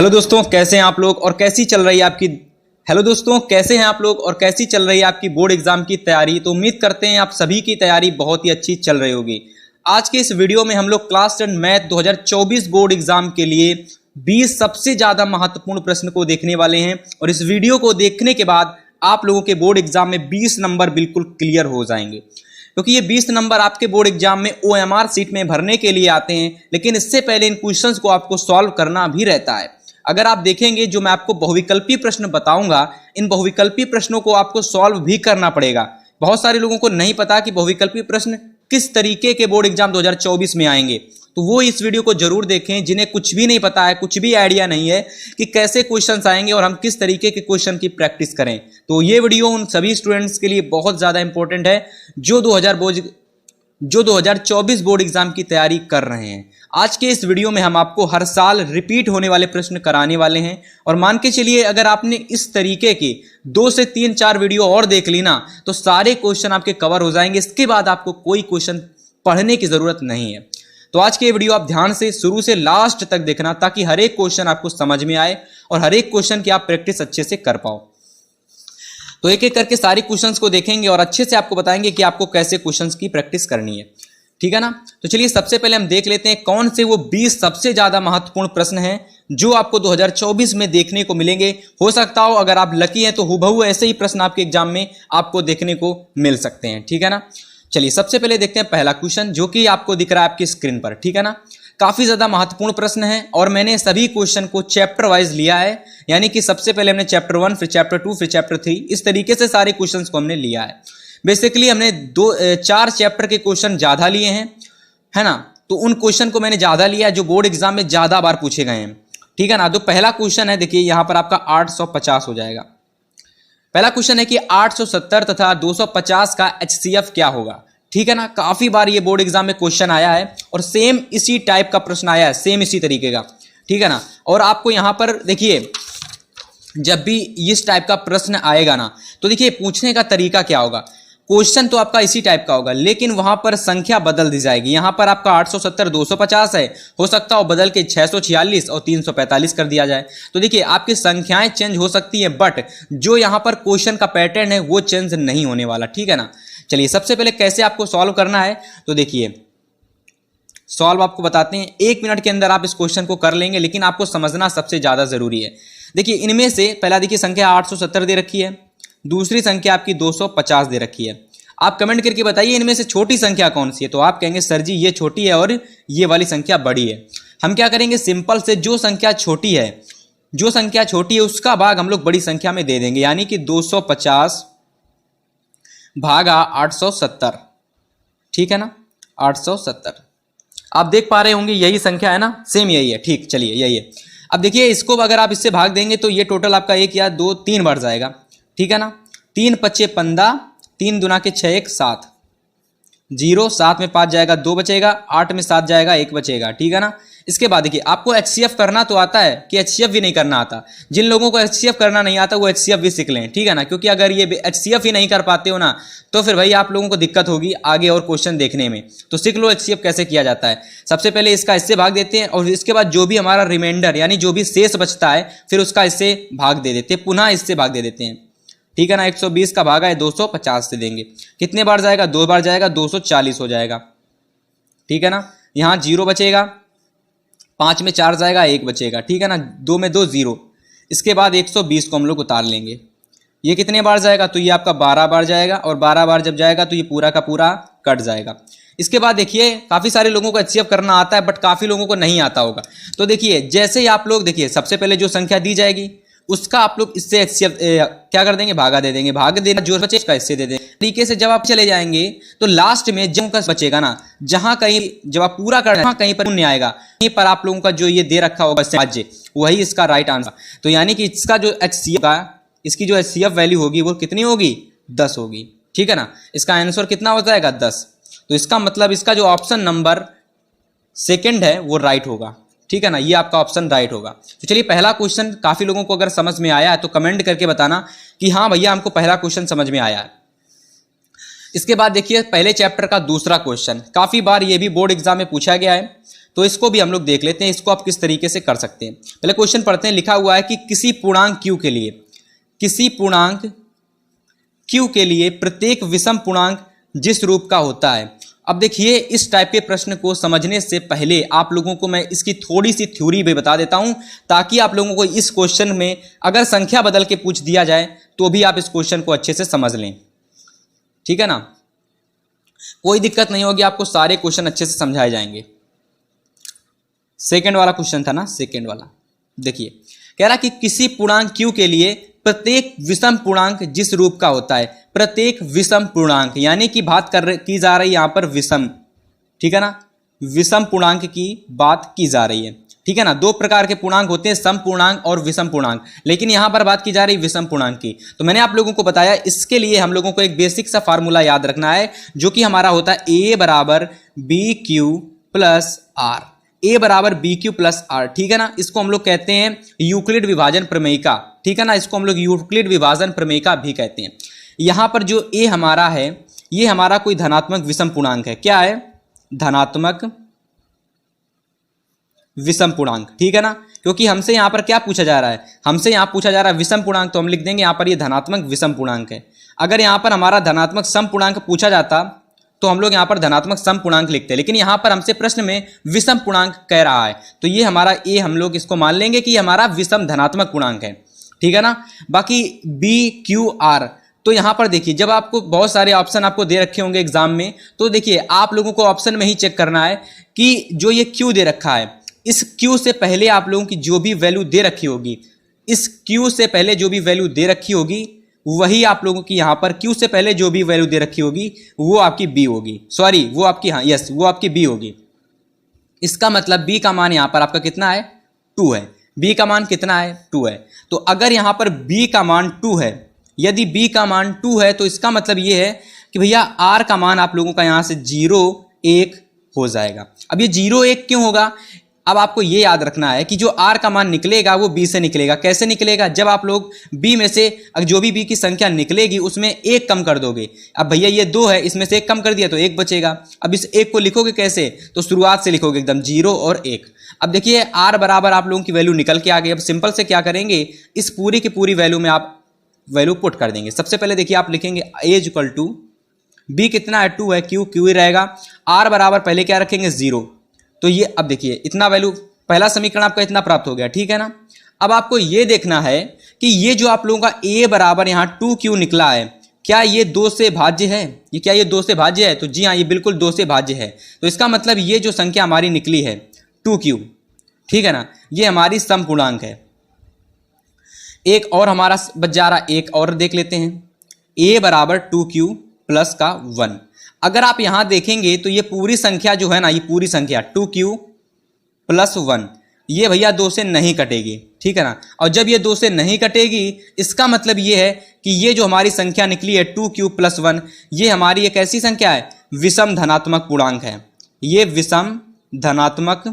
Hello दोस्तों, कैसे हैं आप लोग और कैसी चल रही है आपकी बोर्ड एग्जाम की तैयारी। तो उम्मीद करते हैं आप सभी की तैयारी बहुत ही अच्छी चल रही होगी। आज के इस वीडियो में हम लोग क्लास 10 मैथ 2024 बोर्ड एग्जाम के लिए 20 सबसे ज्यादा महत्वपूर्ण प्रश्न को देखने वाले हैं और इस वीडियो को देखने के बाद आप लोगों के बोर्ड एग्जाम में 20 नंबर बिल्कुल क्लियर हो जाएंगे, क्योंकि ये 20 नंबर आपके बोर्ड एग्जाम में OMR सीट में भरने के लिए आते हैं। लेकिन इससे पहले इन क्वेश्चंस को आपको सॉल्व करना भी रहता है। अगर आप देखेंगे जो मैं आपको बहुविकल्पी प्रश्न बताऊंगा, इन बहुविकल्पी प्रश्नों को आपको सॉल्व भी करना पड़ेगा। बहुत सारे लोगों को नहीं पता कि बहुविकल्पी प्रश्न किस तरीके के बोर्ड एग्जाम 2024 में आएंगे, तो वो इस वीडियो को जरूर देखें। जिन्हें कुछ भी नहीं पता है, कुछ भी आइडिया नहीं है कि कैसे क्वेश्चंस आएंगे और हम किस तरीके के क्वेश्चन की प्रैक्टिस करें, तो ये वीडियो उन सभी स्टूडेंट्स के लिए बहुत ज्यादा इंपॉर्टेंट है जो 2024 बोर्ड एग्जाम की तैयारी कर रहे हैं। आज के इस वीडियो में हम आपको हर साल रिपीट होने वाले प्रश्न कराने वाले हैं और मान के चलिए अगर आपने इस तरीके के 2 से 3-4 वीडियो और देख ली ना, तो सारे क्वेश्चन आपके कवर हो जाएंगे। इसके बाद आपको कोई क्वेश्चन पढ़ने की जरूरत नहीं है। तो आज के वीडियो आप ध्यान से शुरू से लास्ट तक देखना, ताकि हर एक क्वेश्चन आपको समझ में आए और हर एक क्वेश्चन की आप प्रैक्टिस अच्छे से कर पाओ। तो एक एक करके सारे क्वेश्चंस को देखेंगे और अच्छे से आपको बताएंगे कि आपको कैसे क्वेश्चंस की प्रैक्टिस करनी है, ठीक है ना। तो चलिए सबसे पहले हम देख लेते हैं कौन से वो 20 सबसे ज्यादा महत्वपूर्ण प्रश्न हैं जो आपको 2024 में देखने को मिलेंगे। हो सकता हो अगर आप लकी हैं तो हुबहू ऐसे ही प्रश्न आपके एग्जाम में आपको देखने को मिल सकते हैं, ठीक है ना। चलिए सबसे पहले देखते हैं पहला क्वेश्चन, जो कि आपको दिख रहा है आपकी स्क्रीन पर, ठीक है ना। काफी ज्यादा महत्वपूर्ण प्रश्न है और मैंने सभी क्वेश्चन को चैप्टर वाइज लिया है, यानी कि सबसे पहले हमने चैप्टर 1, फिर चैप्टर 2, फिर चैप्टर 3, इस तरीके से सारे क्वेश्चंस को हमने लिया है। बेसिकली हमने 4 चैप्टर के क्वेश्चन ज्यादा लिए हैं, है ना। तो उन क्वेश्चन को मैंने ज्यादा लिया है जो बोर्ड एग्जाम में ज्यादा बार पूछे गए हैं, ठीक है ना। तो पहला क्वेश्चन है, देखिए यहां पर आपका 850 हो जाएगा। पहला क्वेश्चन है कि 870 तथा 250 का HCF क्या होगा, ठीक है ना। काफी बार ये बोर्ड एग्जाम में क्वेश्चन आया है और सेम इसी टाइप का प्रश्न आया है, सेम इसी तरीके का, ठीक है ना। और आपको यहां पर देखिए जब भी इस टाइप का प्रश्न आएगा ना, तो देखिए पूछने का तरीका क्या होगा। क्वेश्चन तो आपका इसी टाइप का होगा, लेकिन वहां पर संख्या बदल दी जाएगी। यहां पर आपका 870 250 है, हो सकता हो बदल के 646 और 345 कर दिया जाए। तो देखिए आपकी संख्याएं चेंज हो सकती हैं, बट जो यहां पर क्वेश्चन का पैटर्न है वो चेंज नहीं होने वाला, ठीक है ना। चलिए सबसे पहले कैसे आपको सॉल्व करना है, तो देखिए सॉल्व आपको बताते हैं। 1 मिनट के अंदर आप इस क्वेश्चन को कर लेंगे, लेकिन आपको समझना सबसे ज्यादा जरूरी है। देखिए इनमें से पहला देखिए संख्या 870 दे रखी है, दूसरी संख्या आपकी 250 दे रखी है। आप कमेंट करके बताइए इनमें से छोटी संख्या कौन सी है। तो आप कहेंगे सर जी ये छोटी है और ये वाली संख्या बड़ी है। हम क्या करेंगे, सिंपल से जो संख्या छोटी है उसका भाग हम लोग बड़ी संख्या में दे देंगे, यानी कि 250 भागा 870, ठीक है ना। 870 आप देख पा रहे होंगे यही संख्या है ना, सेम यही है, ठीक। चलिए यही है। अब देखिए इसको अगर आप इससे भाग देंगे तो ये टोटल आपका 1 या 2 3 बढ़ जाएगा, ठीक है ना। 3 पच्चे 15, 3 दूना के 6 1 7, 0 7 में 5 जाएगा 2 बचेगा, 8 में 7 जाएगा 1 बचेगा, ठीक है ना। इसके बाद देखिए आपको HCF करना तो आता है कि HCF भी नहीं करना आता। जिन लोगों को HCF करना नहीं आता वो HCF भी सीख लें, ठीक है ना। क्योंकि अगर ये HCF ही नहीं कर पाते हो ना, तो फिर भाई आप लोगों को दिक्कत होगी आगे और क्वेश्चन देखने में। तो सीख लो HCF कैसे किया जाता है। सबसे पहले इसका इससे भाग देते हैं और इसके बाद जो भी हमारा रिमाइंडर यानी जो भी शेष बचता है फिर उसका इससे भाग दे देते हैं, पुनः इससे भाग दे देते हैं, ठीक है ना। 120 का भागा है 250 से देंगे, कितने बार जाएगा, 2 बार जाएगा, 240 हो जाएगा, ठीक है ना। यहाँ 0 बचेगा, 5 में 4 जाएगा 1 बचेगा, ठीक है ना। 2 में 2 0। इसके बाद 120 को हम लोग उतार लेंगे, ये कितने बार जाएगा, तो ये आपका 12 बार जाएगा और 12 बार जब जाएगा तो ये पूरा का पूरा कट जाएगा। इसके बाद देखिए काफी सारे लोगों को HCF करना आता है, बट काफी लोगों को नहीं आता होगा। तो देखिए जैसे ही आप लोग देखिए सबसे पहले जो संख्या दी जाएगी उसका आप लोग इससे HCF क्या कर देंगे, भागा दे देंगे। भाग देना जो बचे उसका इससे दे देंगे। तरीके से जब आप चले जाएंगे तो लास्ट में जो का बचेगा ना, जहां कहीं जब आप पूरा कर वहां कहीं पर शून्य आएगा, कहीं पर आप लोगों का जो ये दे रखा होगा राज्य, वही इसका राइट आंसर। तो यानी कि इसका जो HCF का इसकी जो HCF वैल्यू होगी वो कितनी होगी, 10 होगी, ठीक है ना। इसका आंसर कितना हो जाएगा, 10। तो इसका मतलब इसका जो ऑप्शन नंबर सेकंड है वो राइट होगा, ठीक है ना। ये आपका ऑप्शन राइट होगा। तो चलिए पहला क्वेश्चन काफी लोगों को अगर समझ में आया है तो कमेंट करके बताना कि हाँ भैया हमको पहला क्वेश्चन समझ में आया है। इसके बाद देखिए पहले चैप्टर का दूसरा क्वेश्चन, काफी बार ये भी बोर्ड एग्जाम में पूछा गया है। तो इसको भी हम लोग देख लेते हैं, इसको आप किस तरीके से कर सकते हैं। पहले क्वेश्चन पढ़ते हैं। लिखा हुआ है कि किसी पूर्णांक q के लिए प्रत्येक विषम पूर्णांक जिस रूप का होता है। अब देखिए, इस टाइप के प्रश्न को समझने से पहले आप लोगों को मैं इसकी थोड़ी सी थ्योरी भी बता देता हूं, ताकि आप लोगों को इस क्वेश्चन में अगर संख्या बदल के पूछ दिया जाए तो भी आप इस क्वेश्चन को अच्छे से समझ लें। ठीक है ना, कोई दिक्कत नहीं होगी, आपको सारे क्वेश्चन अच्छे से समझाए जाएंगे। सेकंड वाला क्वेश्चन था ना, सेकंड वाला देखिए, कह रहा कि किसी पूर्णांक q के लिए प्रत्येक विषम पूर्णांक जिस रूप का होता है। प्रत्येक विषम पूर्णांक यानी कि बात की जा रही है यहां पर विषम, ठीक है ना, विषम पूर्णांक की बात की जा रही है। ठीक है ना, दो प्रकार के पूर्णांक होते हैं, सम पूर्णांक और विषम पूर्णांक, लेकिन यहां पर बात की जा रही है विषम पूर्णांक की। तो मैंने आप लोगों को बताया, इसके लिए हम लोगों को एक बेसिक सा फार्मूला याद रखना है, जो कि हमारा होता है a बराबर B Q plus R. a बराबर बी क्यू प्लस आर, ठीक है ना, इसको हम लोग कहते हैं यूक्लिड विभाजन प्रमेयिका। ठीक है ना, इसको हम लोग यूक्लिड विभाजन प्रमेयिका भी कहते हैं। यहां पर जो a हमारा है, ये हमारा कोई धनात्मक विषम पूर्णांक है। क्या है? धनात्मक विषम पूर्णांक। ठीक है ना, क्योंकि हमसे यहां पर क्या पूछा जा रहा है, हमसे यहां पूछा जा रहा है विषम पूर्णांक, तो हम लिख देंगे यहां पर ये धनात्मक विषम पूर्णांक है। अगर यहां पर हमारा धनात्मक सम पूर्णांक पूछा जाता तो हम लोग यहां पर धनात्मक सम पूर्णांक लिखते हैं, लेकिन यहां पर हमसे प्रश्न में विषम पूर्णांक कह रहा है, तो ये हमारा ए हम लोग इसको मान लेंगे कि हमारा विषम धनात्मक पूर्णांक है। ठीक है ना, बाकी बी क्यू आर, तो यहां पर देखिए, जब आपको बहुत सारे ऑप्शन आपको दे रखे होंगे एग्जाम में, तो देखिए आप लोगों को ऑप्शन में ही चेक करना है कि जो ये क्यू दे रखा है, इस क्यू से पहले आप लोगों की जो भी वैल्यू दे रखी होगी, इस क्यू से पहले जो भी वैल्यू दे रखी होगी, वही आप लोगों की यहां पर क्यू से पहले जो भी वैल्यू दे रखी होगी वो आपकी बी होगी। सॉरी, वो आपकी, हाँ यस, वो आपकी बी होगी। इसका मतलब बी का मान यहां पर आपका कितना है? 2 है। बी का मान कितना है? 2 है। तो अगर यहां पर बी का मान 2 है, यदि बी का मान 2 है, तो इसका मतलब ये है कि भैया आर का मान आप लोगों का यहां से 0 1 हो जाएगा। अब ये 0 1 क्यों होगा? अब आपको ये याद रखना है कि जो r का मान निकलेगा वो b से निकलेगा। कैसे निकलेगा? जब आप लोग b में से जो भी b की संख्या निकलेगी उसमें 1 कम कर दोगे। अब भैया ये 2 है, इसमें से 1 कम कर दिया तो 1 बचेगा। अब इस 1 को लिखोगे कैसे? तो शुरुआत से लिखोगे एकदम 0 और 1। अब देखिए r बराबर आप लोगों की वैल्यू निकल के आ गई। अब सिंपल से क्या करेंगे, इस पूरी की पूरी वैल्यू में आप वैल्यू पुट कर देंगे। सबसे पहले देखिए आप लिखेंगे a is equal to b कितना है? 2 है, q ही रहेगा। r बराबर पहले क्या रखेंगे? 0। तो ये अब देखिए इतना वैल्यू, पहला समीकरण आपका इतना प्राप्त हो गया। ठीक है ना, अब आपको ये देखना है कि ये जो आप लोगों का a बराबर यहाँ 2q निकला है, क्या ये 2 से भाज्य है? ये क्या ये 2 से भाज्य है? तो जी हाँ, ये बिल्कुल 2 से भाज्य है। तो इसका मतलब ये जो संख्या हमारी निकली है 2q, ठीक है ना, ये हमारी सम पूर्णांक है। एक और हमारा बच जा रहा, एक और देख लेते हैं, a बराबर 2q प्लस का 1। अगर आप यहां देखेंगे तो ये पूरी संख्या जो है ना, ये पूरी संख्या 2q प्लस 1, ये भैया 2 से नहीं कटेगी। ठीक है ना, और जब ये 2 से नहीं कटेगी, इसका मतलब ये है कि ये जो हमारी संख्या निकली है 2q प्लस 1, ये हमारी एक ऐसी संख्या है, विषम धनात्मक पूर्णांक है। ये विषम धनात्मक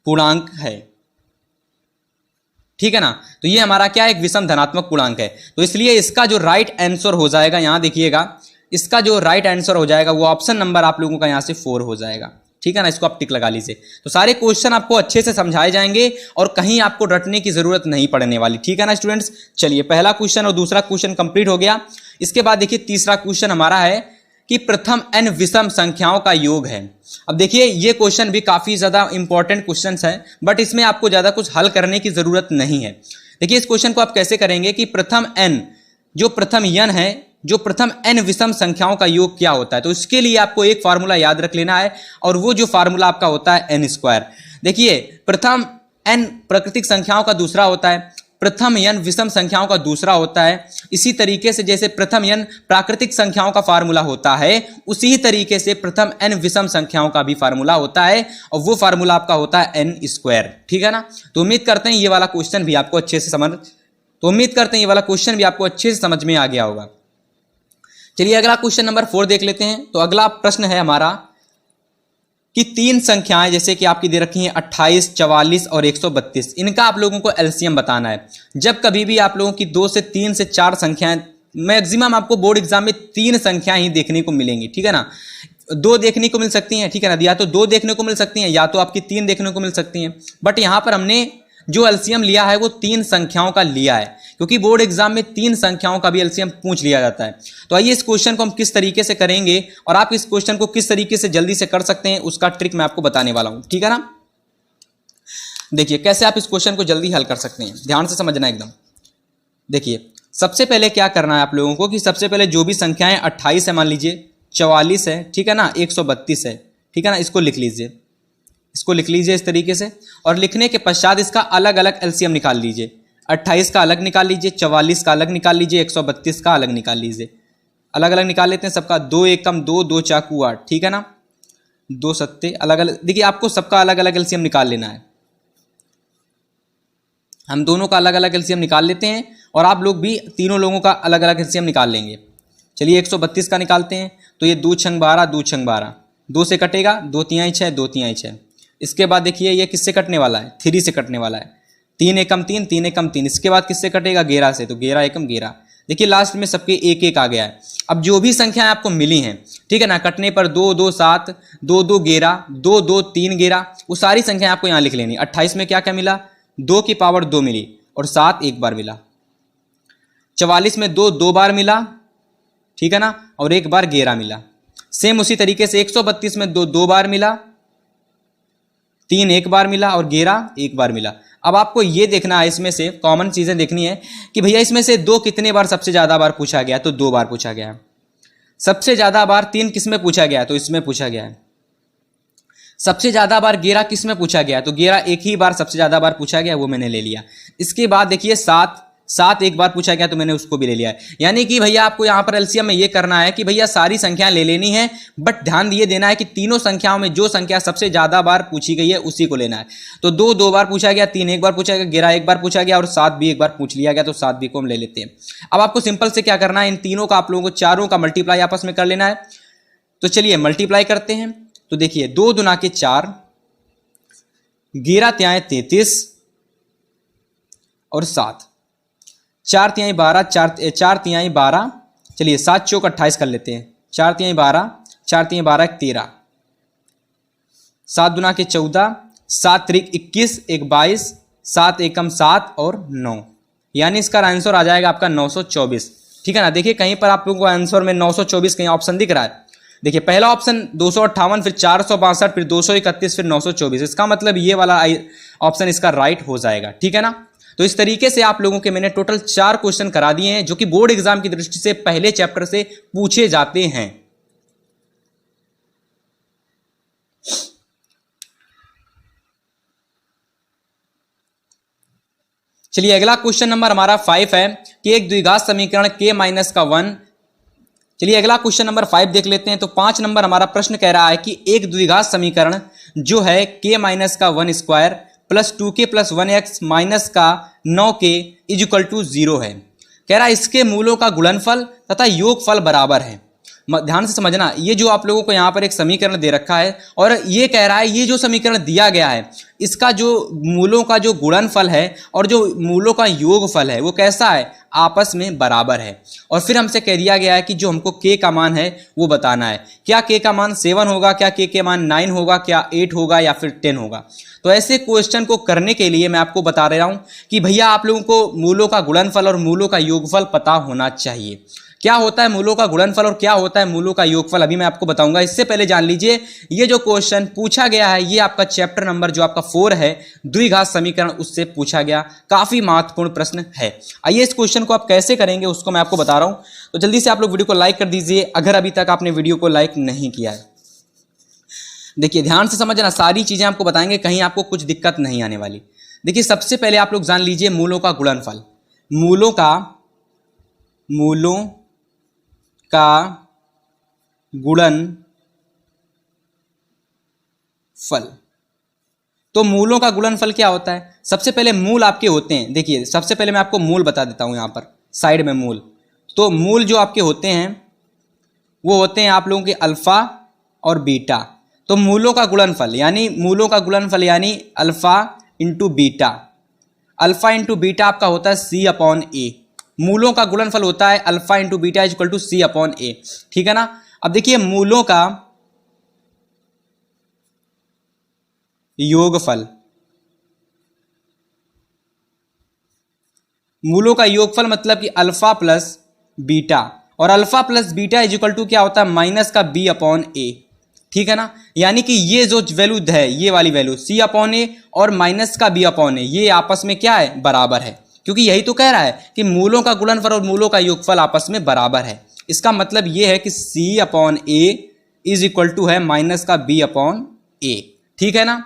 पूर्णांक है। ठीक है ना, तो ये हमारा क्या है? एक विषम धनात्मक पूर्णांक है। तो इसलिए इसका जो राइट आंसर हो जाएगा, यहां देखिएगा, इसका जो राइट आंसर हो जाएगा वो ऑप्शन नंबर आप लोगों का यहां से 4 हो जाएगा। ठीक है ना, इसको आप टिक लगा लीजिए। तो सारे क्वेश्चन आपको अच्छे से समझाए जाएंगे और कहीं आपको रटने की जरूरत नहीं पड़ने वाली। ठीक है ना स्टूडेंट्स, चलिए पहला क्वेश्चन और दूसरा क्वेश्चन कंप्लीट हो गया। इसके बाद देखिए तीसरा क्वेश्चन हमारा है कि प्रथम n विषम संख्याओं का योग है। अब देखिए ये क्वेश्चन भी काफी ज्यादा इंपॉर्टेंट क्वेश्चन है, बट इसमें आपको ज्यादा कुछ हल करने की जरूरत नहीं है। देखिए इस क्वेश्चन को आप कैसे करेंगे कि प्रथम n, जो प्रथम n है, जो प्रथम n विषम संख्याओं का योग क्या होता है। तो इसके लिए आपको एक फार्मूला याद रख लेना है, और वो जो फार्मूला आपका होता है n स्क्वायर। देखिए प्रथम n प्राकृतिक संख्याओं का दूसरा होता है, प्रथम n विषम संख्याओं का दूसरा होता है। इसी तरीके से जैसे प्रथम n प्राकृतिक संख्याओं का फार्मूला होता है, उसी तरीके से प्रथम n विषम संख्याओं का भी फार्मूला होता है, और वो फार्मूला आपका होता है n स्क्वायर। ठीक है ना, तो उम्मीद करते हैं ये वाला क्वेश्चन भी आपको अच्छे से समझ में आ गया होगा। चलिए अगला क्वेश्चन नंबर 4 देख लेते हैं। तो अगला प्रश्न है हमारा कि 3 संख्याएं जैसे कि आपकी दे रखी हैं 28, 44 और 132, इनका आप लोगों को एलसीएम बताना है। जब कभी भी आप लोगों की 2 से 3 से 4 संख्याएं, मैक्सिमम आपको बोर्ड एग्जाम में 3 संख्याएं ही देखने को मिलेंगी। ठीक है ना, दो देखने को मिल सकती हैं, ठीक है ना, या तो दो देखने को मिल सकती हैं या तो आपकी तीन देखने को मिल सकती हैं। बट यहां पर हमने जो एलसीएम लिया है वो तीन संख्याओं का लिया है, क्योंकि बोर्ड एग्जाम में तीन संख्याओं का भी एलसीएम पूछ लिया जाता है। तो आइए इस क्वेश्चन को हम किस तरीके से करेंगे और आप इस क्वेश्चन को किस तरीके से जल्दी से कर सकते हैं उसका ट्रिक मैं आपको बताने वाला हूं, ठीक है ना। देखिए कैसे आप इस क्वेश्चन को जल्दी हल कर सकते हैं, ध्यान से समझना एकदम। देखिए सबसे पहले क्या करना है आप लोगों को कि सबसे पहले जो भी संख्याएं 28 है, मान लीजिए 44 है, ठीक है ना, 132 है, ठीक है ना, इसको लिख लीजिए, इसको लिख लीजिए इस तरीके से। और लिखने के पश्चात इसका अलग अलग एलसीएम निकाल लीजिए। 28 का अलग निकाल लीजिए, 44 का अलग निकाल लीजिए, 132 का अलग निकाल लीजिए। अलग अलग निकाल लेते हैं सबका। 2 एकम 2, 2 चाकू 8, ठीक है ना, 2 सत्ते अलग अलग। देखिए आपको सबका अलग अलग एलसीएम निकाल लेना है। हम दोनों का अलग अलग एलसीएम निकाल लेते हैं और आप लोग भी तीनों लोगों का अलग अलग एलसीएम निकाल लेंगे। चलिए 132 का निकालते हैं। तो ये 2 छंग 12, 2 छंग 12, 2 से कटेगा, 2 तिहाई 6, 2 तिहाई 6। इसके बाद देखिए ये किससे कटने वाला है, 3 से कटने वाला है। 3 एकम 3, 3 एकम 3। इसके बाद किससे कटेगा, 11 से, तो 11 एकम 11। देखिए लास्ट में सबके एक एक आ गया है। अब जो भी संख्याएं आपको मिली हैं, ठीक है ना, कटने पर 2 2 7, 2 2 11, 2 2 3 11, वो सारी संख्याएं आपको यहां लिख लेनी। 28 में क्या क्या मिला, 2 की पावर 2 मिली और 7 एक बार मिला। 44 में 2 2 बार मिला, ठीक है ना, और एक बार 11 मिला। सेम उसी तरीके से 132 में 2 2 बार मिला, 3 एक बार मिला और 11 एक बार मिला। अब आपको ये देखना है, इसमें से कॉमन चीजें देखनी है कि भैया इसमें से 2 कितने बार सबसे ज्यादा बार पूछा गया, तो 2 बार पूछा गया है। सबसे ज्यादा बार 3 किसमें पूछा गया, तो इसमें पूछा गया है। सबसे ज्यादा बार 11 किसमें पूछा गया, तो 11 एक ही बार सबसे ज्यादा बार पूछा गया, वो मैंने ले लिया। इसके बाद देखिए 7 एक बार पूछा गया, तो मैंने उसको भी ले लिया है। यानी कि भैया आपको यहां पर एलसीएम में ये करना है कि भैया सारी संख्याएं ले लेनी है, बट ध्यान दिए देना है कि तीनों संख्याओं में जो संख्या सबसे ज्यादा बार पूछी गई है उसी को लेना है। तो 2 2 बार पूछा गया, 3 एक बार पूछा गया, 11 एक बार पूछा गया और 7 भी एक बार पूछ लिया गया, तो 7 भी को हम ले लेते हैं। अब आपको सिंपल से क्या करना है, इन तीनों का आप लोगों को चारों का मल्टीप्लाई आपस में कर लेना है। तो चलिए मल्टीप्लाई करते हैं। तो देखिए 2 दूना के 4, 11 तिहाई 33 और 7, 4 तिहाई 12, 4 तिहाई 12। चलिए 7 चौक 28 कर लेते हैं। 4 तिहाई 12, 4 तिहाई 12 13, 7 दूना के 14, 7 त्रिक 21, 1 22, 7 एकम 7 और 9, यानी इसका आंसर आ जाएगा आपका 924, ठीक है ना। देखिए कहीं पर आप लोगों को आंसर में 924 कहीं ऑप्शन दिख रहा है। देखिए पहला ऑप्शन 258, फिर 462, फिर 231, फिर 924। इसका मतलब ये वाला ऑप्शन इसका राइट हो जाएगा, ठीक है ना। तो इस तरीके से आप लोगों के मैंने टोटल 4 क्वेश्चन करा दिए हैं जो कि बोर्ड एग्जाम की दृष्टि से पहले चैप्टर से पूछे जाते हैं। चलिए अगला क्वेश्चन नंबर हमारा 5 है कि एक द्विघात समीकरण k-1। चलिए अगला क्वेश्चन नंबर 5 देख लेते हैं। तो 5 नंबर हमारा प्रश्न कह रहा है कि एक द्विघात समीकरण जो है k-1 square plus 2k plus 1x minus का 9k इज इक्वल टू 0 है। कह रहा है इसके मूलों का गुणनफल तथा योगफल बराबर है। ध्यान से समझना, ये जो आप लोगों को यहाँ पर एक समीकरण दे रखा है और ये कह रहा है ये जो समीकरण दिया गया है इसका जो मूलों का जो गुणनफल है और जो मूलों का योगफल है वो कैसा है, आपस में बराबर है। और फिर हमसे कह दिया गया है कि जो हमको k का मान है वो बताना है। क्या k का मान 7 होगा, क्या k के मान 9 होगा, क्या 8 होगा या फिर 10 होगा। तो ऐसे क्वेश्चन को करने के लिए मैं आपको बता रहा हूं कि भैया आप लोगों को मूलों का गुणनफल और मूलों का योगफल पता होना चाहिए। क्या होता है मूलों का गुणनफल और क्या होता है मूलों का योगफल, अभी मैं आपको बताऊंगा। इससे पहले जान लीजिए ये जो क्वेश्चन पूछा गया है ये आपका चैप्टर नंबर जो आपका 4 है द्विघात समीकरण, उससे पूछा गया। काफी महत्वपूर्ण प्रश्न है। आइए इस क्वेश्चन को आप कैसे करेंगे उसको मैं आपको बता रहा हूं। तो जल्दी से आप लोग वीडियो को लाइक कर दीजिए अगर अभी तक आपने वीडियो को लाइक नहीं किया है। देखिए ध्यान से समझना, सारी चीजें आपको बताएंगे, कहीं आपको कुछ दिक्कत नहीं आने वाली। देखिए सबसे पहले आप लोग जान लीजिए मूलों का गुणनफल। मूलों का गुणनफल। तो मूलों का गुणनफल क्या होता है, सबसे पहले मूल आपके होते हैं। देखिए सबसे पहले मैं आपको मूल बता देता हूं, यहां पर साइड में मूल। तो मूल जो आपके होते हैं वो होते हैं आप लोगों के अल्फा और बीटा। तो मूलों का गुणनफल यानी alpha into beta. Alpha into beta आपका होता है C/A। मूलों का गुणनफल होता है alpha into beta is equal to C/A, ठीक है ना। अब देखिए मूलों का योगफल, मूलों का योगफल मतलब कि अल्फा प्लस बीटा, और alpha plus beta is equal to क्या होता है, माइनस का बी अपॉन ए। ठीक है ना, यानी कि ये जो वैल्यू है, ये वाली वैल्यू सी अपॉन ए और माइनस का बी अपॉन ए, ये आपस में क्या है, बराबर है, क्योंकि यही तो कह रहा है कि मूलों का गुणनफल और मूलों का योगफल आपस में बराबर है। इसका मतलब ये है कि C upon A is equal to है माइनस का बी अपॉन ए। ठीक है ना,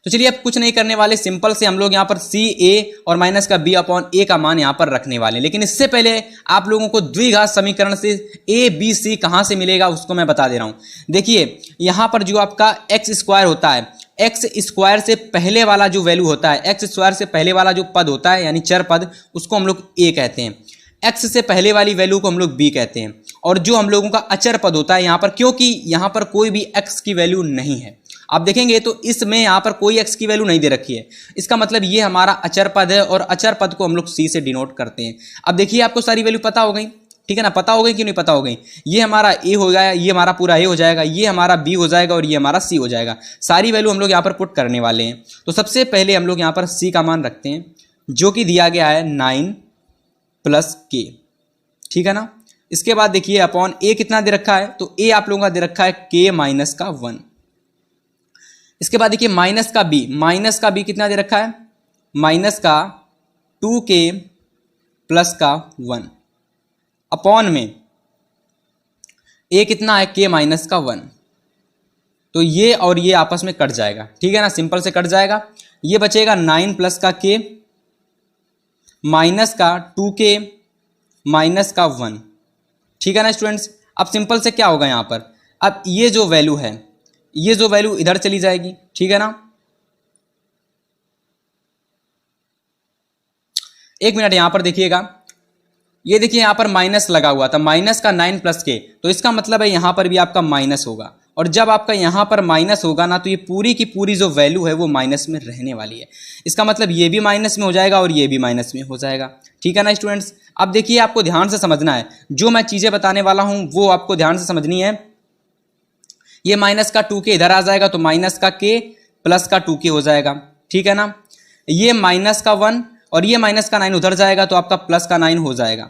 तो चलिए अब कुछ नहीं करने वाले, सिंपल से हम लोग यहाँ पर सी ए और माइनस का बी अपॉन ए का मान यहाँ पर रखने वाले हैं। लेकिन इससे पहले आप लोगों को द्विघात समीकरण से ए बी सी कहाँ से मिलेगा उसको मैं बता दे रहा हूँ। देखिए यहाँ पर जो आपका एक्स स्क्वायर होता है, एक्स स्क्वायर से पहले वाला जो वैल्यू होता है, एक्स स्क्वायर से पहले वाला जो पद होता है यानी चर पद, उसको हम लोग ए कहते हैं। एक्स से पहले वाली वैल्यू को हम लोग बी कहते हैं। और जो हम लोगों का अचर पद होता है यहाँ पर, क्योंकि यहाँ पर कोई भी एक्स की वैल्यू नहीं है, आप देखेंगे तो इसमें यहाँ पर कोई एक्स की वैल्यू नहीं दे रखी है, इसका मतलब ये हमारा अचर पद है और अचर पद को हम लोग सी से डिनोट करते हैं। अब देखिए आपको सारी वैल्यू पता हो गई, ठीक है ना, पता हो गई कि नहीं पता हो गई। ये हमारा ए हो गया, ये हमारा पूरा ए हो जाएगा, ये हमारा बी हो जाएगा और ये हमारा सी हो जाएगा। सारी वैल्यू हम लोग यहाँ पर पुट करने वाले हैं। तो सबसे पहले हम लोग यहाँ पर सी का मान रखते हैं, जो कि दिया गया है 9 प्लस के। ठीक है ना, इसके बाद देखिए अपॉन ए कितना दे रखा है, तो ए आप लोगों का दे रखा है के माइनस का 1। इसके बाद देखिए माइनस का बी कितना दे रखा है, माइनस का 2k प्लस का 1 अपॉन में ए कितना है, के माइनस का 1। तो ये और ये आपस में कट जाएगा, ठीक है ना, सिंपल से कट जाएगा। ये बचेगा 9 प्लस का के माइनस का 2k माइनस का 1। ठीक है ना स्टूडेंट्स, अब सिंपल से क्या होगा यहाँ पर, अब ये जो वैल्यू है, ये जो वैल्यू इधर चली जाएगी। ठीक है ना, एक मिनट यहाँ पर देखिएगा, ये देखिए यहाँ पर माइनस लगा हुआ था, माइनस का 9 प्लस के, तो इसका मतलब है यहाँ पर भी आपका माइनस होगा। और जब आपका यहाँ पर माइनस होगा ना, तो ये पूरी की पूरी जो वैल्यू है वो माइनस में रहने वाली है। इसका मतलब ये भी माइनस में हो जाएगा और ये भी माइनस में हो जाएगा। ठीक है ना स्टूडेंट्स, अब देखिए आपको ध्यान से समझना है, जो मैं चीज़ें बताने वाला हूँ वो आपको ध्यान से समझनी है। ये माइनस का 2k इधर आ जाएगा, तो माइनस का k प्लस का 2k हो जाएगा। ठीक है ना, ये माइनस का 1 और ये माइनस का 9 उधर जाएगा, तो आपका प्लस का 9 हो जाएगा।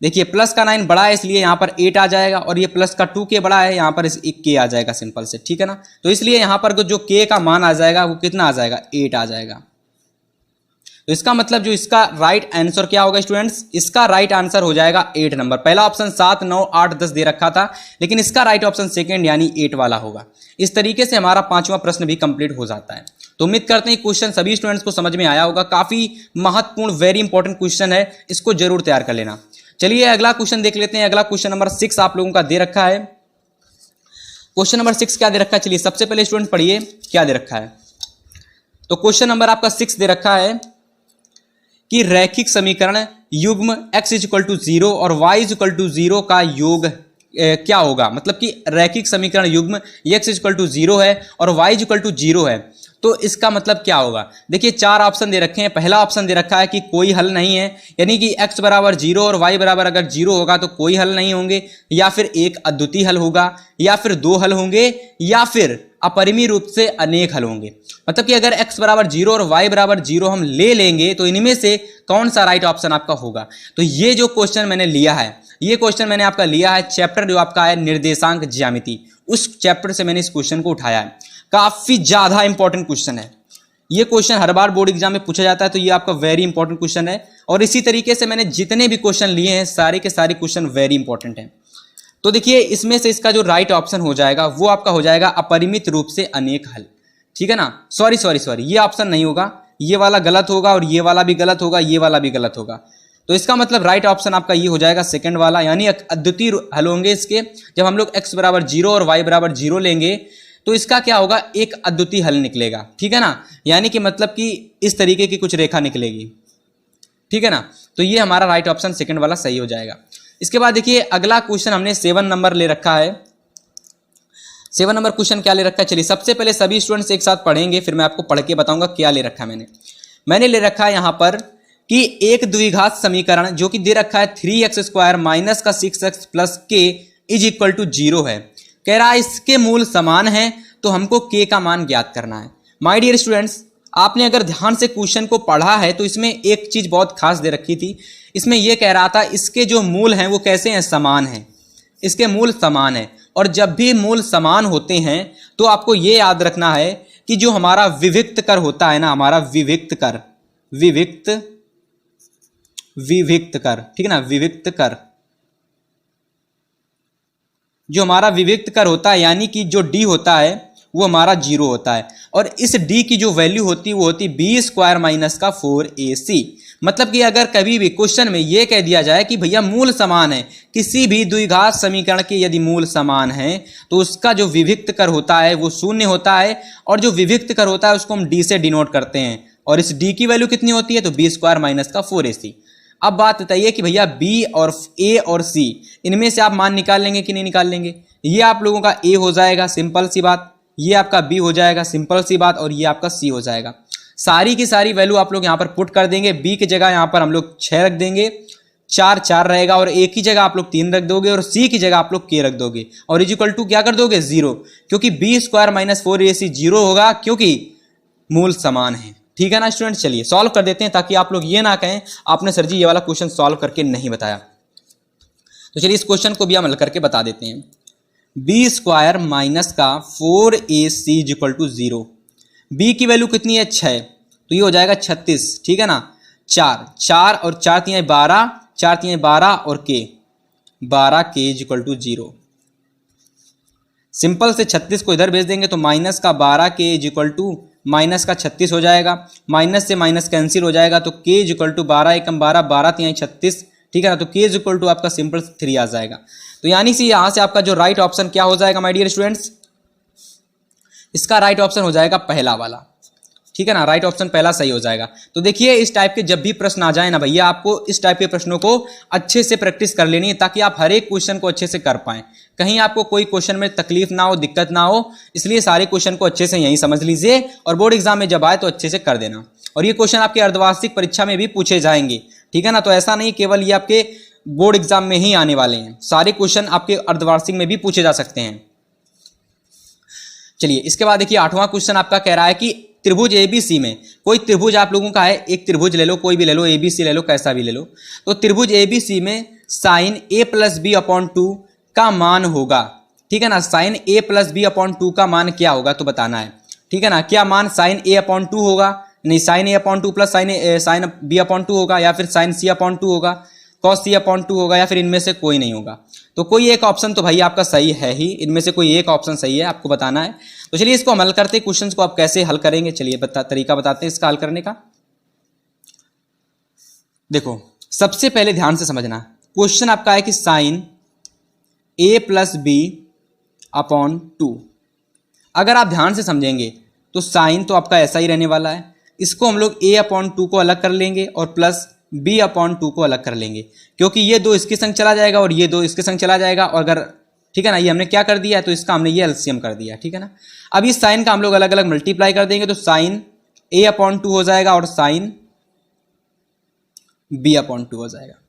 देखिए प्लस का 9 बड़ा है इसलिए यहाँ पर 8 आ जाएगा, और ये प्लस का 2k बड़ा है, यहाँ पर एक k आ जाएगा सिंपल से। ठीक है ना, तो इसलिए यहाँ पर जो k का मान आ जाएगा वो कितना आ जाएगा, 8 आ जाएगा। तो इसका मतलब जो इसका राइट आंसर क्या होगा स्टूडेंट्स, इसका राइट आंसर हो जाएगा 8 नंबर। पहला ऑप्शन 7, 9, 8, 10 दे रखा था, लेकिन इसका राइट ऑप्शन सेकंड यानी 8 वाला होगा। इस तरीके से हमारा 5वां प्रश्न भी कंप्लीट हो जाता है। तो उम्मीद करते हैं क्वेश्चन सभी स्टूडेंट्स को समझ में आया होगा। काफी महत्वपूर्ण, वेरी इंपॉर्टेंट क्वेश्चन है, इसको जरूर तैयार कर लेना। चलिए अगला क्वेश्चन देख लेते हैं। अगला क्वेश्चन नंबर 6 आप लोगों का दे रखा है। क्वेश्चन नंबर 6 क्या दे रखा है, चलिए सबसे पहले स्टूडेंट पढ़िए क्या दे रखा है। तो क्वेश्चन नंबर आपका 6 दे रखा है कि रैखिक समीकरण युग्म x इक्वल टू 0 और y इक्वल टू 0 का योग क्या होगा। मतलब कि रैखिक समीकरण युग्म x इक्वल टू 0 है और y इक्वल टू 0 है, तो इसका मतलब क्या होगा। देखिए 4 ऑप्शन दे रखे हैं। पहला ऑप्शन दे रखा है कि कोई हल नहीं है, यानी कि x बराबर 0 और y बराबर अगर 0 होगा तो कोई हल नहीं होंगे, या फिर एक अद्वितीय हल होगा, या फिर 2 हल होंगे, या फिर अपरिमेय रूप से अनेक हल होंगे। मतलब कि अगर x बराबर 0 और y बराबर 0 हम ले लेंगे तो इनमें से कौन सा राइट ऑप्शन आपका होगा। तो ये जो क्वेश्चन मैंने लिया है, ये क्वेश्चन मैंने आपका लिया है चैप्टर जो आपका है निर्देशांक ज्यामिति, उस चैप्टर से मैंने इस क्वेश्चन को उठाया है। काफी ज्यादा इंपॉर्टेंट क्वेश्चन है ये क्वेश्चन, हर बार बोर्ड एग्जाम में पूछा जाता है, तो ये आपका वेरी इंपॉर्टेंट क्वेश्चन है। और इसी तरीके से मैंने जितने भी क्वेश्चन लिए हैं सारे के सारे क्वेश्चन वेरी इंपॉर्टेंट हैं। तो देखिए इसमें से इसका जो राइट ऑप्शन हो जाएगा वो आपका हो जाएगा अपरिमित रूप से अनेक हल। ठीक है ना, सॉरी ये ऑप्शन नहीं होगा, ये वाला गलत होगा और ये वाला भी गलत होगा, ये वाला भी गलत होगा। तो इसका मतलब राइट ऑप्शन आपका ये हो जाएगा सेकंड वाला, यानी अद्वितीय हल होंगे इसके। जब हम लोग x बराबर 0 और y बराबर 0 लेंगे तो इसका क्या होगा, एक अद्वितीय हल निकलेगा। ठीक है ना, यानी कि मतलब कि इस तरीके की कुछ रेखा निकलेगी। ठीक है ना, तो ये हमारा राइट ऑप्शन सेकंड वाला सही हो जाएगा। इसके बाद देखिए अगला क्वेश्चन हमने 7 नंबर ले रखा है। 7 नंबर क्वेश्चन क्या ले रखा है, चलिए सबसे पहले सभी स्टूडेंट्स एक साथ पढ़ेंगे, फिर मैं आपको पढ़ के बताऊंगा क्या ले रखा है। मैंने ले रखा है यहाँ पर कि एक द्विघात समीकरण जो कि दे रखा है 3x² माइनस का 6x plus k is equal to 0 है। कह रहा है इसके मूल समान है, तो हमको k का मान ज्ञात करना है। माय डियर स्टूडेंट्स, आपने अगर ध्यान से क्वेश्चन को पढ़ा है तो इसमें एक चीज बहुत खास दे रखी थी। इसमें यह कह रहा था इसके जो मूल हैं वो कैसे हैं, समान हैं, इसके मूल समान है। और जब भी मूल समान होते हैं तो आपको ये याद रखना है कि जो हमारा विविक्त कर होता है ना, हमारा विविक्त कर, विविक्त कर, ठीक है ना, विविक्त कर, जो हमारा विविक्त कर होता है यानी कि जो d होता है वो हमारा 0 होता है। और इस d की जो वैल्यू होती है वो होती b स्क्वायर माइनस का 4ac। मतलब कि अगर कभी भी क्वेश्चन में ये कह दिया जाए कि भैया मूल समान है, किसी भी द्विघात समीकरण के यदि मूल समान है तो उसका जो विविक्त कर होता है वो 0 होता है, और जो विविक्त कर होता है उसको हम d से डिनोट करते हैं। और इस d की वैल्यू कितनी होती है, तो b स्क्वायर माइनस का 4ac। अब बात बताइए कि भैया b और a और c इनमें से आप मान निकाल लेंगे कि नहीं निकाल लेंगे। ये आप लोगों का a हो जाएगा, सिंपल सी बात, ये आपका b हो जाएगा, सिंपल सी बात, और ये आपका c हो जाएगा। सारी की सारी वैल्यू आप लोग यहाँ पर पुट कर देंगे। b की जगह यहाँ पर हम लोग 6 रख देंगे, 4 रहेगा, और a की जगह आप लोग 3 रख दोगे, और c की जगह आप लोग k रख दोगे, और इज इक्वल टू क्या कर दोगे, 0, क्योंकि b स्क्वायर माइनस 4ac 0 होगा क्योंकि मूल समान है। ठीक है ना स्टूडेंट, चलिए सॉल्व कर देते हैं ताकि आप लोग ये ना कहें आपने सर जी ये वाला क्वेश्चन सॉल्व करके नहीं बताया। तो चलिए इस क्वेश्चन को भी हम हल करके बता देते हैं। b स्क्वायर माइनस का 4ac is equal to 0। b की वैल्यू कितनी है, 6, तो ये हो जाएगा 36, ठीक है ना। 4 और 4 3 12, 4 3 12 और k 12k is equal to 0। Simple से 36 को इधर भेज देंगे तो माइनस का 12k is equal to minus का 36 हो जाएगा, माइनस से माइनस कैंसिल हो जाएगा, तो k इज इक्वल टू 12 एकम 12, 12 3 36, ठीक है ना। तो k इज इक्वल टू आपका सिंपल 3 आ जाएगा। तो यानी कि यहां से आपका जो राइट ऑप्शन क्या हो जाएगा माय डियर स्टूडेंट्स, इसका राइट ऑप्शन हो जाएगा पहला वाला, ठीक है ना, राइट ऑप्शन पहला सही हो जाएगा। तो देखिए इस टाइप के जब भी प्रश्न आ जाए ना भैया, आपको इस टाइप के प्रश्नों को अच्छे से प्रैक्टिस कर लेनी है ताकि आप हर एक क्वेश्चन को अच्छे से कर पाएं, कहीं आपको कोई क्वेश्चन में तकलीफ ना हो, दिक्कत ना हो। इसलिए सारे क्वेश्चन को अच्छे से यहीं समझ लीजिए और बोर्ड एग्जाम में जब आए तो अच्छे से कर देना। और ये क्वेश्चन आपके अर्धवार्षिक परीक्षा में भी पूछे जाएंगे, ठीक है ना। तो ऐसा नहीं केवल ये आपके बोर्ड एग्जाम में ही आने वाले हैं, सारे क्वेश्चन आपके अर्धवार्षिक में भी पूछे जा सकते हैं। चलिए इसके बाद देखिए 8वां क्वेश्चन आपका कह रहा है कि त्रिभुज एबीसी में, कोई त्रिभुज आप लोगों का है, एक त्रिभुज ले लो, कोई भी ले लो, एबीसी ले लो, कैसा भी ले लो। तो त्रिभुज एबीसी में sine a plus B upon 2 का मान होगा, ठीक है ना। Sine a plus B upon 2 का मान क्या होगा तो बताना है, ठीक है ना। क्या मान साइन a अपॉन 2 होगा, नहीं sine a upon 2 plus sine b upon 2 होगा, या फिर साइन c अपॉन 2 होगा, कॉस c अपॉन 2 होगा, या फिर इनमें से कोई नहीं होगा। तो कोई एक ऑप्शन तो भाई आपका सही है ही, इनमें से कोई एक ऑप्शन सही है, आपको बताना है। तो चलिए इसको हम हल करते हैं, क्वेश्चंस को आप कैसे हल करेंगे, चलिए तरीका बताते हैं इसका हल करने का। देखो सबसे पहले ध्यान से समझना, क्वेश्चन आपका है कि sine a plus B upon 2। अगर आप ध्यान से समझेंगे तो साइन तो आपका ऐसा ही रहने वाला है, इसको हम लोग a अपॉन 2 को अलग कर लेंगे और प्लस b अपॉन 2 को अलग कर लेंगे, क्योंकि ये 2 इसके संग चला जाएगा और ये 2 इसके संग चला जाएगा। और अगर ठीक है ना, ये हमने क्या कर दिया है, तो इसका हमने ये एलसीएम कर दिया, ठीक है ना। अब इस साइन का हम लोग अलग अलग मल्टीप्लाई कर देंगे, तो साइन a अपॉन 2 हो जाएगा और साइन b अपॉन 2 हो जाएगा,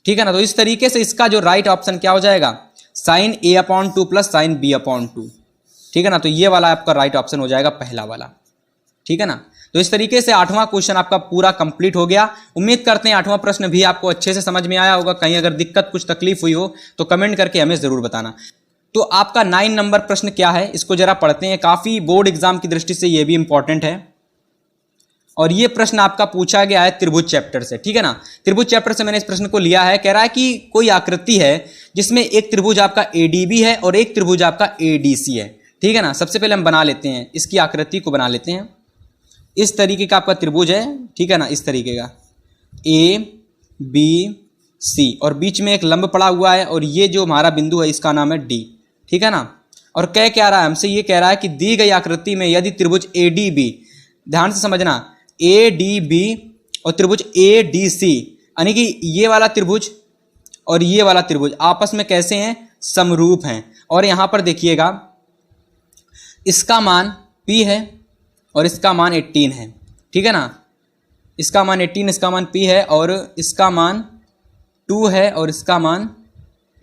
ठीक है ना। तो इस तरीके से इसका जो राइट ऑप्शन क्या हो जाएगा, sine a upon 2 plus sine b upon 2, ठीक है ना। तो ये वाला आपका राइट ऑप्शन हो जाएगा पहला वाला, ठीक है ना। तो इस तरीके से 8वां क्वेश्चन आपका पूरा कंप्लीट हो गया। उम्मीद करते हैं 8वां प्रश्न भी आपको अच्छे से समझ में आया होगा। कहीं अगर दिक्कत कुछ तकलीफ हुई हो तो कमेंट करके हमें जरूर बताना। तो आपका 9 नंबर प्रश्न क्या है, इसको जरा पढ़ते हैं, काफी बोर्ड एग्जाम की दृष्टि से ये भी इंपॉर्टेंट है। और ये प्रश्न आपका पूछा गया है त्रिभुज चैप्टर से, ठीक है ना। त्रिभुज चैप्टर से मैंने इस प्रश्न को लिया है। कह रहा है कि कोई आकृति है जिसमें एक त्रिभुज आपका एडीबी है और एक त्रिभुज आपका एडीसी है, ठीक है ना। सबसे पहले हम बना लेते हैं, इसकी आकृति को बना लेते हैं। इस तरीके का आपका त्रिभुज है, ठीक है ना, इस तरीके का ए बी सी, और बीच में एक लंब पड़ा हुआ है, और ये जो हमारा बिंदु है इसका नाम है डी, ठीक है ना। और कह क्या रहा है हमसे, ये कह रहा है कि दी गई आकृति में यदि त्रिभुज एडीबी, ध्यान से समझना, एडीबी और त्रिभुज एडीसी, यानी कि ये वाला त्रिभुज और ये वाला त्रिभुज आपस में कैसे हैं, समरूप हैं। और यहां पर देखिएगा इसका मान P है और इसका मान 18 है, ठीक है ना। इसका मान 18, इसका मान P है, और इसका मान 2 है और इसका मान